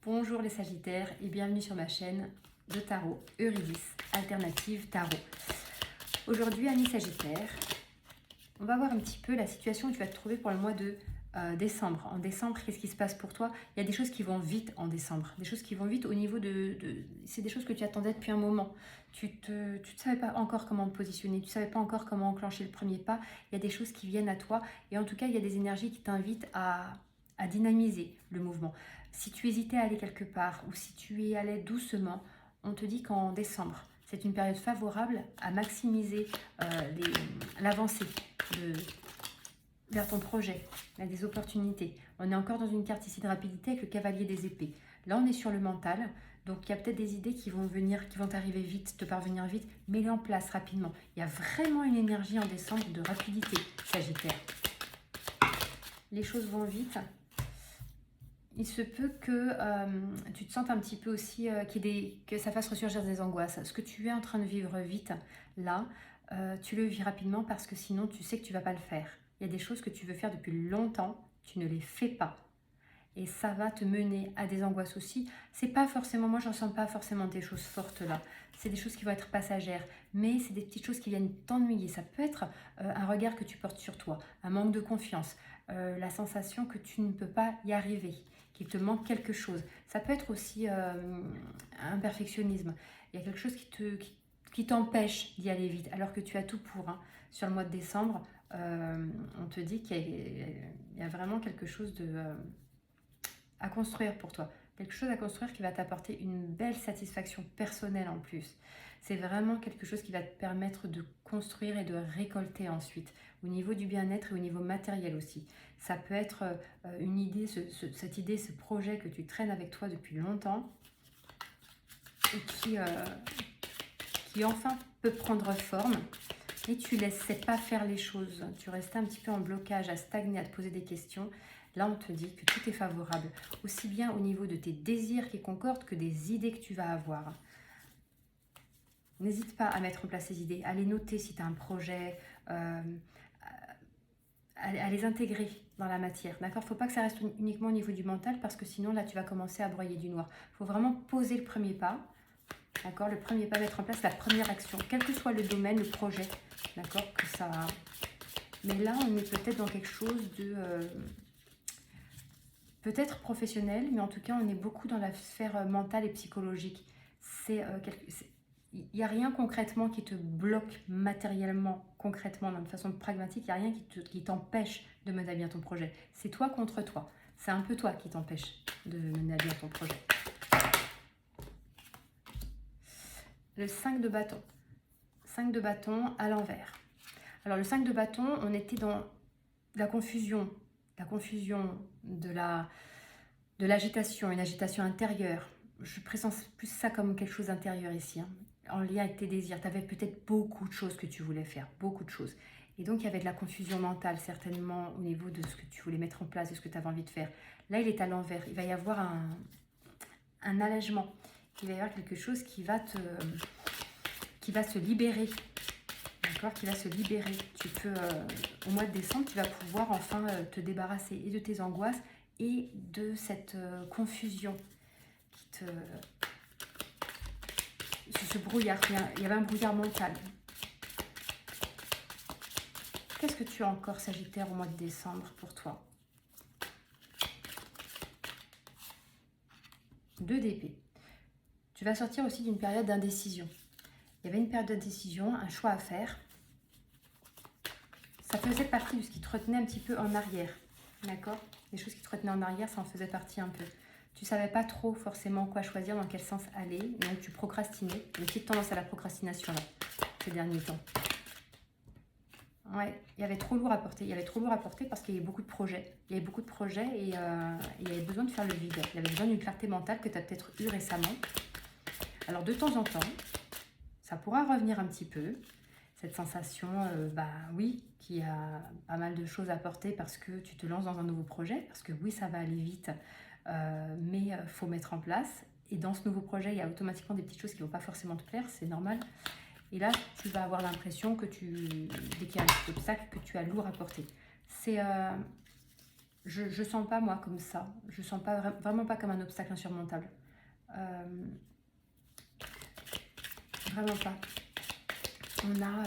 Bonjour les Sagittaires et bienvenue sur ma chaîne de tarot Eurydice Alternative Tarot. Aujourd'hui, amis Sagittaires, on va voir un petit peu la situation où tu vas te trouver pour le mois de décembre. En décembre, qu'est-ce qui se passe pour toi? Il y a des choses qui vont vite en décembre. Des choses qui vont vite au niveau c'est des choses que tu attendais depuis un moment. Tu ne savais pas encore comment te positionner, tu ne savais pas encore comment enclencher le premier pas. Il y a des choses qui viennent à toi et en tout cas, il y a des énergies qui t'invitent à dynamiser le mouvement. Si tu hésitais à aller quelque part ou si tu y allais doucement, on te dit qu'en décembre, c'est une période favorable à maximiser l'avancée vers ton projet. Il y a des opportunités. On est encore dans une carte ici de rapidité avec le cavalier des épées. Là, on est sur le mental. Donc, il y a peut-être des idées qui vont venir, qui vont t'arriver vite, te parvenir vite. Mets-les en place rapidement. Il y a vraiment une énergie en décembre de rapidité, Sagittaire. Les choses vont vite. Il se peut que tu te sentes un petit peu aussi, que ça fasse ressurgir des angoisses. Ce que tu es en train de vivre vite, là, tu le vis rapidement parce que sinon, tu sais que tu ne vas pas le faire. Il y a des choses que tu veux faire depuis longtemps, tu ne les fais pas. Et ça va te mener à des angoisses aussi. C'est pas forcément, moi je ne ressens pas forcément des choses fortes là. C'est des choses qui vont être passagères, mais c'est des petites choses qui viennent t'ennuyer. Ça peut être un regard que tu portes sur toi, un manque de confiance, la sensation que tu ne peux pas y arriver, qu'il te manque quelque chose. Ça peut être aussi un perfectionnisme. Il y a quelque chose qui t'empêche d'y aller vite, alors que tu as tout pour. Hein. Sur le mois de décembre, on te dit qu'il y a vraiment quelque chose à construire pour toi. Quelque chose à construire qui va t'apporter une belle satisfaction personnelle en plus. C'est vraiment quelque chose qui va te permettre de construire et de récolter ensuite, au niveau du bien-être et au niveau matériel aussi. Ça peut être une idée, cette idée, ce projet que tu traînes avec toi depuis longtemps et qui enfin peut prendre forme. Et tu ne laissais pas faire les choses. Tu restais un petit peu en blocage, à stagner, à te poser des questions. Là, on te dit que tout est favorable, aussi bien au niveau de tes désirs qui concordent que des idées que tu vas avoir. N'hésite pas à mettre en place ces idées, à les noter si tu as un projet, à les intégrer dans la matière. D'accord ? Il ne faut pas que ça reste uniquement au niveau du mental parce que sinon, là, tu vas commencer à broyer du noir. Il faut vraiment poser le premier pas. D'accord ? Le premier pas, mettre en place la première action, quel que soit le domaine, le projet. D'accord ? Que ça... Mais là, on est peut-être dans quelque chose de... peut-être professionnel, mais en tout cas, on est beaucoup dans la sphère mentale et psychologique. Il n'y a rien concrètement qui te bloque matériellement, concrètement, de façon pragmatique. Il n'y a rien qui t'empêche de mener à bien ton projet. C'est toi contre toi. C'est un peu toi qui t'empêche de mener à bien ton projet. Le 5 de bâton. 5 de bâton à l'envers. Alors, le 5 de bâton, on était dans la confusion. La confusion de l'agitation, une agitation intérieure. Je présente plus ça comme quelque chose d'intérieur ici, hein, en lien avec tes désirs. Tu avais peut-être beaucoup de choses que tu voulais faire, beaucoup de choses. Et donc, il y avait de la confusion mentale, certainement, au niveau de ce que tu voulais mettre en place, de ce que tu avais envie de faire. Là, il est à l'envers. Il va y avoir un allègement. Il va y avoir quelque chose qui va se libérer. D'accord ? Qui va se libérer. Tu peux, au mois de décembre, tu vas pouvoir enfin te débarrasser et de tes angoisses et de cette confusion qui ce brouillard. Il y avait un brouillard mental. Qu'est-ce que tu as encore, Sagittaire, au mois de décembre pour toi? 2 d'épée. Tu vas sortir aussi d'une période d'indécision. Il y avait une période d'indécision, un choix à faire. Ça faisait partie de ce qui te retenait un petit peu en arrière. D'accord? Les choses qui te retenaient en arrière, ça en faisait partie un peu. Tu ne savais pas trop forcément quoi choisir, dans quel sens aller. Donc tu procrastinais. Une petite tendance à la procrastination là, ces derniers temps. Ouais, il y avait trop lourd à porter. Il y avait trop lourd à porter parce qu'il y avait beaucoup de projets. Il y avait beaucoup de projets et il y avait besoin de faire le vide. Il y avait besoin d'une clarté mentale que tu as peut-être eue récemment. Alors de temps en temps, ça pourra revenir un petit peu. Cette sensation, oui, qui a pas mal de choses à porter parce que tu te lances dans un nouveau projet. Parce que oui, ça va aller vite, mais il faut mettre en place. Et dans ce nouveau projet, il y a automatiquement des petites choses qui ne vont pas forcément te plaire, c'est normal. Et là, tu vas avoir l'impression que dès qu'il y a un petit obstacle, que tu as lourd à porter. C'est je sens pas moi comme ça. Je sens pas vraiment pas comme un obstacle insurmontable. Vraiment pas. On a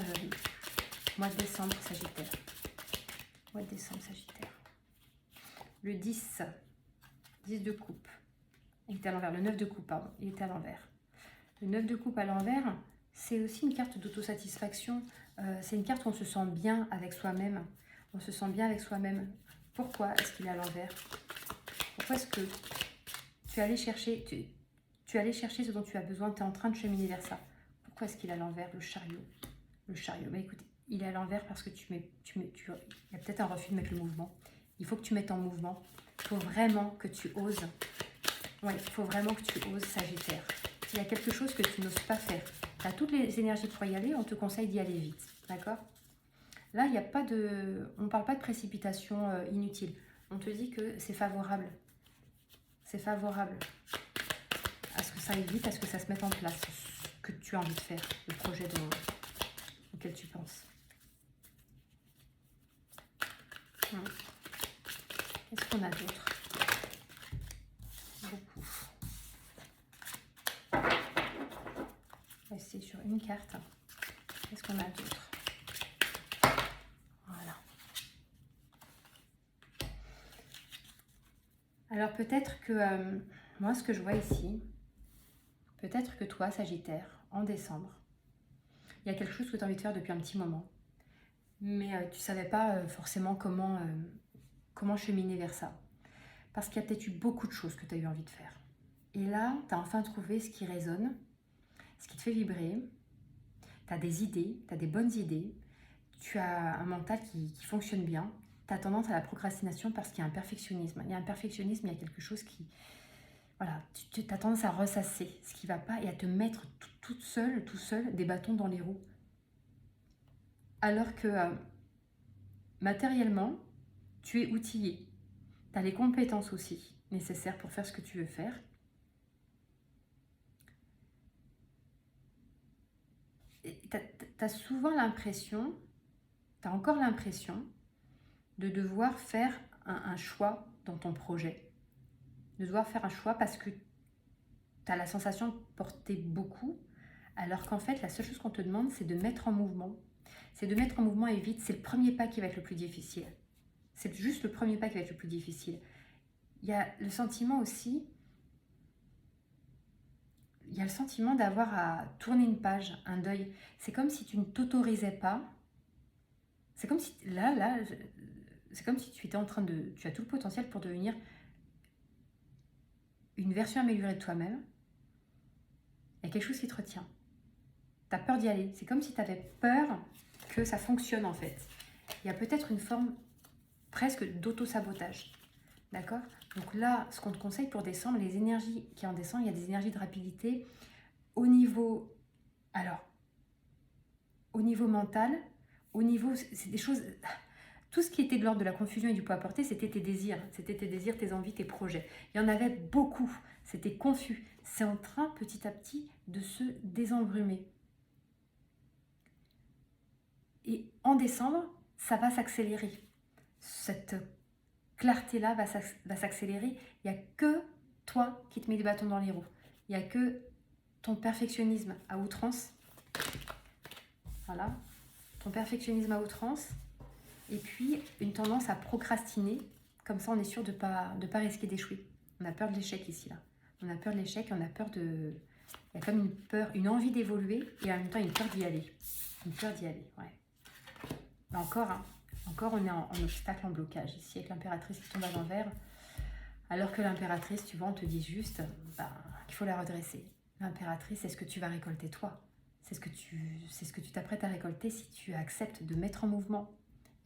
mois de décembre, Sagittaire. Mois de décembre, Sagittaire. Le 10 de coupe. Il était à l'envers. Le 9 de coupe, pardon. Il était à l'envers. Le 9 de coupe à l'envers, c'est aussi une carte d'autosatisfaction. C'est une carte où on se sent bien avec soi-même. On se sent bien avec soi-même. Pourquoi est-ce qu'il est à l'envers? Pourquoi est-ce que tu es allé chercher, tu es allé chercher ce dont tu as besoin, tu es en train de cheminer vers ça? Pourquoi est-ce qu'il est à l'envers, le chariot? Le chariot, bah écoute, il est à l'envers parce que il y a peut-être un refus de mettre le mouvement. Il faut que tu mettes en mouvement. Il faut vraiment que tu oses. Oui, il faut vraiment que tu oses, Sagittaire. S'il y a quelque chose que tu n'oses pas faire, tu as toutes les énergies pour y aller, on te conseille d'y aller vite. D'accord? Là, il n'y a pas de... On ne parle pas de précipitation inutile. On te dit que c'est favorable. C'est favorable à ce que ça aille vite, à ce que ça se mette en place, ce que tu as envie de faire, le projet auquel tu penses. Qu'est-ce qu'on a d'autre? Beaucoup. On va essayer sur une carte. Qu'est-ce qu'on a d'autre? Voilà. Alors peut-être que, moi ce que je vois ici, peut-être que toi, Sagittaire, en décembre, il y a quelque chose que tu as envie de faire depuis un petit moment, mais tu ne savais pas forcément comment cheminer vers ça. Parce qu'il y a peut-être eu beaucoup de choses que tu as eu envie de faire. Et là, tu as enfin trouvé ce qui résonne, ce qui te fait vibrer. Tu as des idées, tu as des bonnes idées. Tu as un mental qui fonctionne bien. Tu as tendance à la procrastination parce qu'il y a un perfectionnisme. Il y a un perfectionnisme, il y a quelque chose qui... Voilà, tu as tendance à ressasser ce qui ne va pas et à te mettre toute seule, tout seul, des bâtons dans les roues. Alors que matériellement, tu es outillé. Tu as les compétences aussi nécessaires pour faire ce que tu veux faire. Tu as souvent l'impression, tu as encore l'impression de devoir faire un choix dans ton projet. De devoir faire un choix parce que tu as la sensation de porter beaucoup, alors qu'en fait, la seule chose qu'on te demande, c'est de mettre en mouvement. C'est de mettre en mouvement et vite. C'est le premier pas qui va être le plus difficile. C'est juste le premier pas qui va être le plus difficile. Il y a le sentiment aussi... Il y a le sentiment d'avoir à tourner une page, un deuil. C'est comme si tu ne t'autorisais pas. C'est comme si... Là, c'est comme si tu étais en train de... Tu as tout le potentiel pour devenir une version améliorée de toi-même. Il y a quelque chose qui te retient. Tu as peur d'y aller. C'est comme si tu avais peur que ça fonctionne en fait. Il y a peut-être une forme presque d'auto-sabotage. D'accord? Donc là, ce qu'on te conseille pour décembre, les énergies qui en descendent, il y a des énergies de rapidité au niveau... Alors, au niveau mental, au niveau... C'est des choses... Tout ce qui était de l'ordre de la confusion et du poids à porter, c'était tes désirs. C'était tes désirs, tes envies, tes projets. Il y en avait beaucoup. C'était confus. C'est en train, petit à petit, de se désembrumer. Et en décembre, ça va s'accélérer. Cette clarté-là va s'accélérer. Il n'y a que toi qui te mets des bâtons dans les roues. Il n'y a que ton perfectionnisme à outrance. Voilà. Ton perfectionnisme à outrance. Et puis, une tendance à procrastiner. Comme ça, on est sûr de pas risquer d'échouer. On a peur de l'échec ici, là. On a peur de l'échec, on a peur de... Il y a comme une peur, une envie d'évoluer et en même temps une peur d'y aller. Une peur d'y aller, ouais. Mais encore, hein, encore on est en obstacle, en blocage ici avec l'impératrice qui tombe à l'envers. Alors que l'impératrice, tu vois, on te dit juste qu'il faut la redresser. L'impératrice, c'est ce que tu vas récolter toi. C'est ce que tu t'apprêtes à récolter si tu acceptes de mettre en mouvement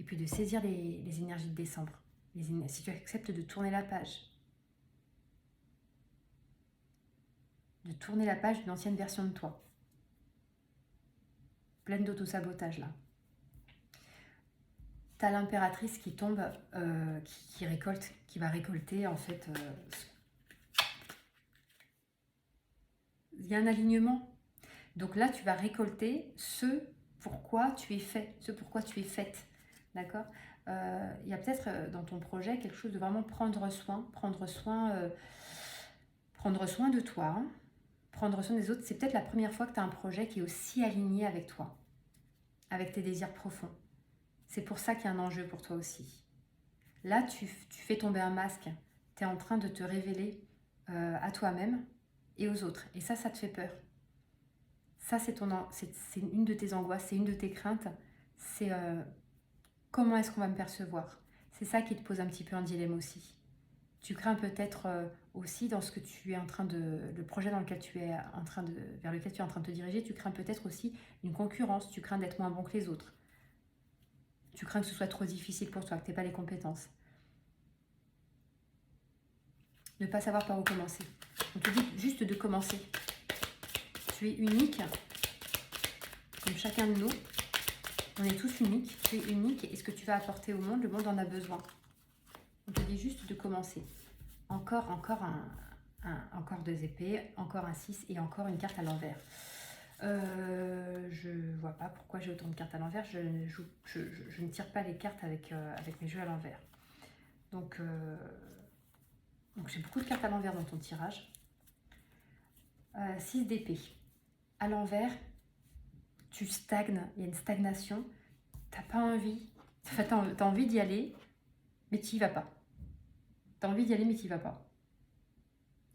et puis de saisir les énergies de décembre. Si tu acceptes de tourner la page. De tourner la page d'une ancienne version de toi. Pleine d'auto-sabotage là. Tu as l'impératrice qui tombe, qui récolte, qui va récolter en fait. Il y a un alignement. Donc là, tu vas récolter ce pourquoi tu es fait, ce pourquoi tu es faite. D'accord? il y a peut-être dans ton projet quelque chose de vraiment prendre soin de toi, hein, prendre soin des autres. C'est peut-être la première fois que tu as un projet qui est aussi aligné avec toi, avec tes désirs profonds. C'est pour ça qu'il y a un enjeu pour toi aussi. Là, tu fais tomber un masque, tu es en train de te révéler à toi-même et aux autres. Et ça te fait peur. Ça, c'est une de tes angoisses, c'est une de tes craintes. C'est comment est-ce qu'on va me percevoir? C'est ça qui te pose un petit peu un dilemme aussi. Tu crains peut-être aussi dans ce que tu es en train de... le projet dans lequel tu es en train de, vers lequel tu es en train de te diriger, tu crains peut-être aussi une concurrence, tu crains d'être moins bon que les autres. Tu crains que ce soit trop difficile pour toi, que tu n'aies pas les compétences. Ne pas savoir par où commencer. On te dit juste de commencer. Tu es unique, comme chacun de nous. On est tous uniques. Tu es unique et ce que tu vas apporter au monde, le monde en a besoin. On te dit juste de commencer. Encore encore 2 épées, encore un 6 et encore une carte à l'envers. Je vois pas pourquoi j'ai autant de cartes à l'envers. Je ne tire pas les cartes avec mes jeux à l'envers. Donc j'ai beaucoup de cartes à l'envers dans ton tirage. 6 d'épée. À l'envers, tu stagnes, il y a une stagnation. T'as pas envie, enfin, t'as envie d'y aller, mais tu n'y vas pas. T'as envie d'y aller, mais tu n'y vas pas.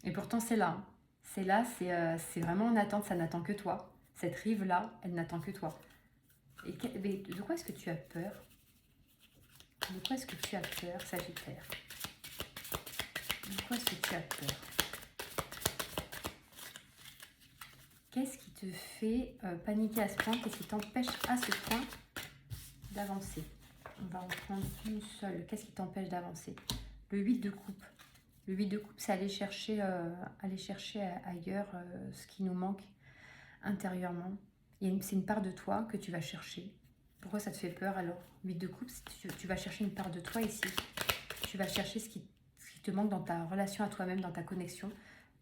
Et pourtant, c'est là. Hein. C'est là, c'est vraiment en attente, ça n'attend que toi. Cette rive-là, elle n'attend que toi. Mais de quoi est-ce que tu as peur? De quoi est-ce que tu as peur, Sagittaire? De quoi est-ce que tu as peur? Qu'est-ce qui te fait paniquer à ce point? Qu'est-ce qui t'empêche à ce point d'avancer? On va en prendre une seule. Qu'est-ce qui t'empêche d'avancer? Le 8 de coupe. Le 8 de coupe, c'est aller chercher ailleurs ce qui nous manque intérieurement. C'est une part de toi que tu vas chercher. Pourquoi ça te fait peur alors? 8 de coupe, tu vas chercher une part de toi ici. Tu vas chercher ce qui te manque dans ta relation à toi-même, dans ta connexion.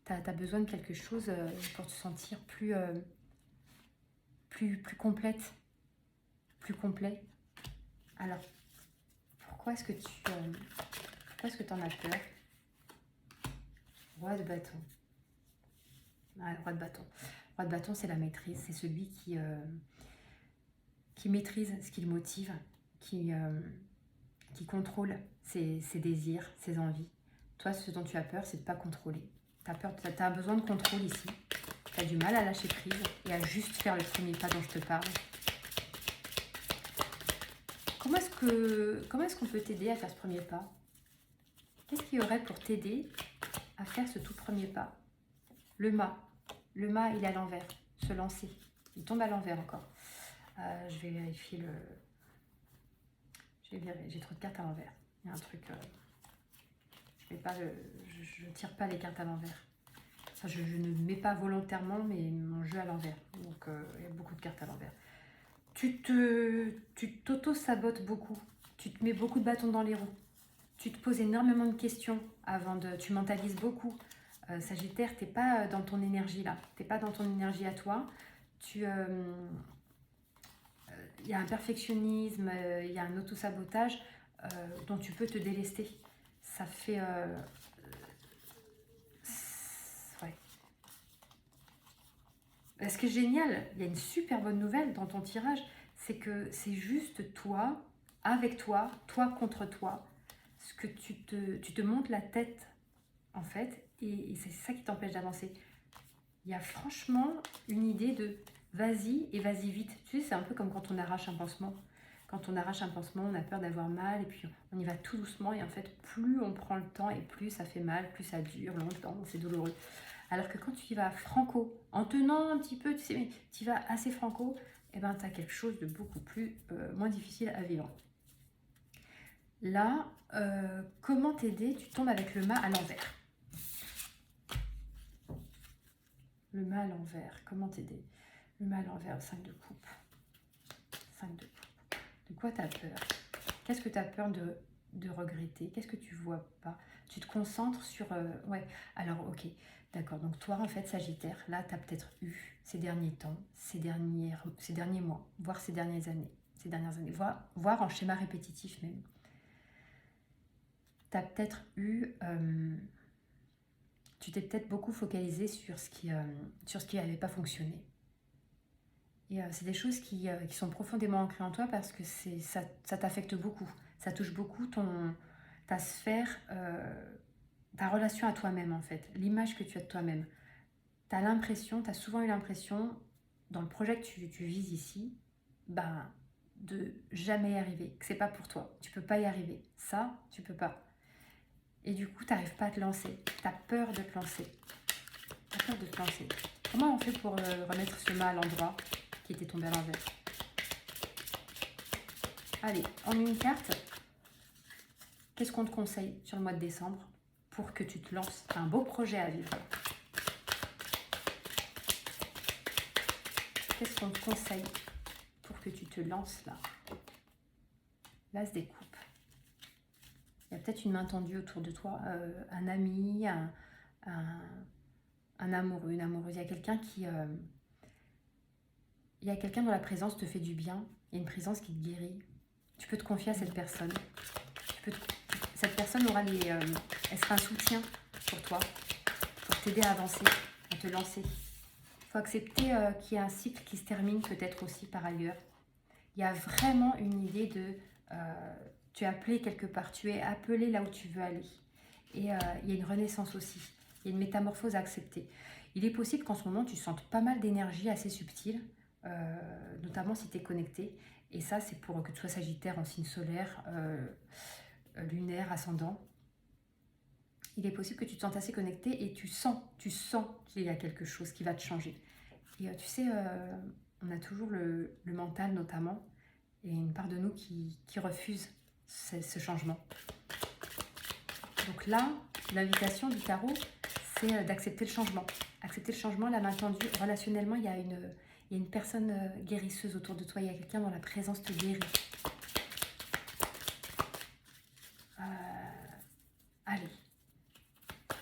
Tu as besoin de quelque chose pour te sentir plus complète, plus complet. Alors, pourquoi est-ce que tu en as peur? Roi de bâton. Ah, roi de bâton. Roi de bâton, c'est la maîtrise. C'est celui qui maîtrise ce qui le motive, qui contrôle ses désirs, ses envies. Toi, ce dont tu as peur, c'est de ne pas contrôler. Tu as besoin de contrôle ici. Tu as du mal à lâcher prise et à juste faire le premier pas dont je te parle. Comment est-ce qu'on peut t'aider à faire ce premier pas? Qu'est-ce qu'il y aurait pour t'aider à faire ce tout premier pas? Le mât. Le mât, il est à l'envers. Se lancer. Il tombe à l'envers encore. Je vais vérifier le... J'ai trop de cartes à l'envers. Il y a un truc... je ne tire pas les cartes à l'envers. Enfin, je ne mets pas volontairement mon jeu à l'envers. Donc, il y a beaucoup de cartes à l'envers. Tu t'auto-sabotes beaucoup. Tu te mets beaucoup de bâtons dans les roues. Tu te poses énormément de questions avant de... Tu mentalises beaucoup. Sagittaire, tu n'es pas dans ton énergie là. Tu n'es pas dans ton énergie à toi. Il y a un perfectionnisme, il y a un auto-sabotage dont tu peux te délester. Ça fait... ouais. Ce qui est génial, il y a une super bonne nouvelle dans ton tirage, c'est que c'est juste toi, avec toi, toi contre toi, ce que tu te montes la tête, en fait, et c'est ça qui t'empêche d'avancer. Il y a franchement une idée de vas-y et vas-y vite. Tu sais, c'est un peu comme quand on arrache un pansement. Quand on arrache un pansement, on a peur d'avoir mal et puis on y va tout doucement. Et en fait, plus on prend le temps et plus ça fait mal, plus ça dure longtemps, c'est douloureux. Alors que quand tu y vas franco, en tenant un petit peu, tu sais, mais tu y vas assez franco, et ben tu as quelque chose de beaucoup plus moins difficile à vivre. Là, comment t'aider? Tu tombes avec le mât à l'envers. Le mât à l'envers, comment t'aider? Le mât à l'envers, 5 de coupe. 5 de coupe. De quoi tu as peur? Qu'est-ce que tu as peur de regretter? Qu'est-ce que tu vois pas? Tu te concentres sur... ouais, alors ok, d'accord. Donc toi, en fait, Sagittaire, là, tu as peut-être eu ces derniers temps, ces derniers mois, voire ces dernières années, voire en schéma répétitif même. tu as peut-être eu... tu t'es peut-être beaucoup focalisé sur ce qui n'avait pas fonctionné. Et c'est des choses qui sont profondément ancrées en toi parce que ça t'affecte beaucoup. Ça touche beaucoup ta sphère, ta relation à toi-même en fait, l'image que tu as de toi-même. Tu as souvent eu l'impression, dans le projet que tu vises ici, de jamais y arriver, que c'est pas pour toi. Tu peux pas y arriver. Ça, tu peux pas. Et du coup, tu n'arrives pas à te lancer. Tu as peur de te lancer. Tu as peur de te lancer. Comment on fait pour remettre ce mât à l'endroit qui était tombé à l'envers? Allez, en une carte, qu'est-ce qu'on te conseille sur le mois de décembre pour que tu te lances? Un beau projet à vivre. Qu'est-ce qu'on te conseille pour que tu te lances là? L'as des coupes. Il y a peut-être une main tendue autour de toi, un ami, un amoureux, une amoureuse. Il y a quelqu'un dont la présence te fait du bien. Il y a une présence qui te guérit. Tu peux te confier à cette personne. Cette personne elle sera un soutien pour toi, pour t'aider à avancer, à te lancer. Il faut accepter qu'il y a un cycle qui se termine peut-être aussi par ailleurs. Il y a vraiment une idée de... tu es appelé quelque part, tu es appelé là où tu veux aller. Et il y a une renaissance aussi. Il y a une métamorphose à accepter. Il est possible qu'en ce moment, tu sentes pas mal d'énergie assez subtile, notamment si tu es connecté. Et ça, c'est pour que tu sois Sagittaire en signe solaire, lunaire, ascendant. Il est possible que tu te sentes assez connecté et tu sens qu'il y a quelque chose qui va te changer. Et tu sais, on a toujours le mental notamment, et une part de nous qui refuse ce changement. Donc là, l'invitation du tarot, c'est d'accepter le changement. Accepter le changement, la main tendue. Relationnellement, il y a une personne guérisseuse autour de toi. Il y a quelqu'un dont la présence te guérit. Allez.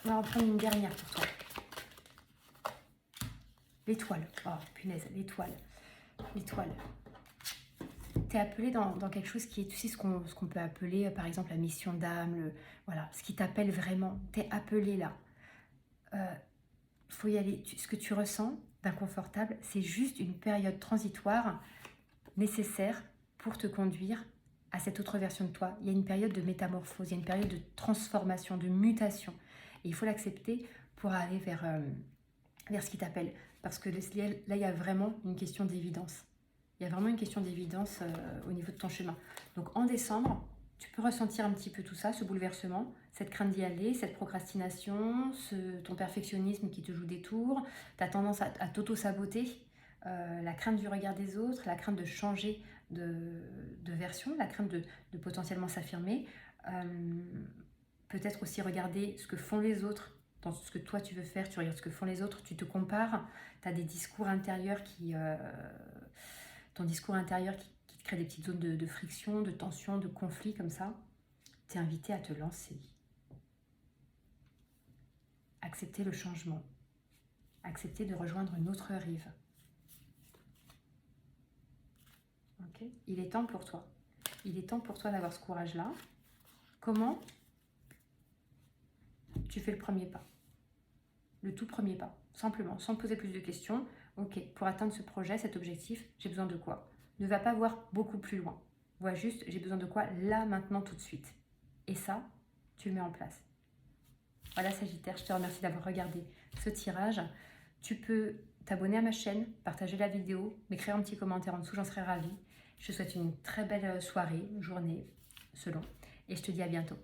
On va en prendre une dernière pour toi. L'étoile. Oh, punaise, l'étoile. L'étoile. Tu es appelé dans quelque chose qui est, tu sais, ce qu'on peut appeler, par exemple, la mission d'âme, voilà, ce qui t'appelle vraiment. Tu es appelé là. Faut y aller. Ce que tu ressens d'inconfortable, c'est juste une période transitoire nécessaire pour te conduire à cette autre version de toi. Il y a une période de métamorphose, il y a une période de transformation, de mutation. Et il faut l'accepter pour aller vers ce qui t'appelle. Parce que là, il y a vraiment une question d'évidence. Il y a vraiment une question d'évidence au niveau de ton chemin. Donc en décembre, tu peux ressentir un petit peu tout ça, ce bouleversement, cette crainte d'y aller, cette procrastination, ton perfectionnisme qui te joue des tours, ta tendance à t'auto-saboter, la crainte du regard des autres, la crainte de changer de version, la crainte de potentiellement s'affirmer. Peut-être aussi regarder ce que font les autres dans ce que toi tu veux faire, tu regardes ce que font les autres, tu te compares, tu as des discours intérieurs ton discours intérieur qui te crée des petites zones de friction, de tension, de conflit comme ça. Tu es invité à te lancer. Accepter le changement. Accepter de rejoindre une autre rive. Ok ? Il est temps pour toi. Il est temps pour toi d'avoir ce courage-là. Comment tu fais le premier pas? Le tout premier pas, simplement, sans te poser plus de questions. Ok, pour atteindre ce projet, cet objectif, j'ai besoin de quoi? Ne va pas voir beaucoup plus loin. Vois juste, j'ai besoin de quoi là, maintenant, tout de suite. Et ça, tu le mets en place. Voilà Sagittaire, je te remercie d'avoir regardé ce tirage. Tu peux t'abonner à ma chaîne, partager la vidéo, m'écrire un petit commentaire en dessous, j'en serais ravie. Je te souhaite une très belle soirée, journée, selon. Et je te dis à bientôt.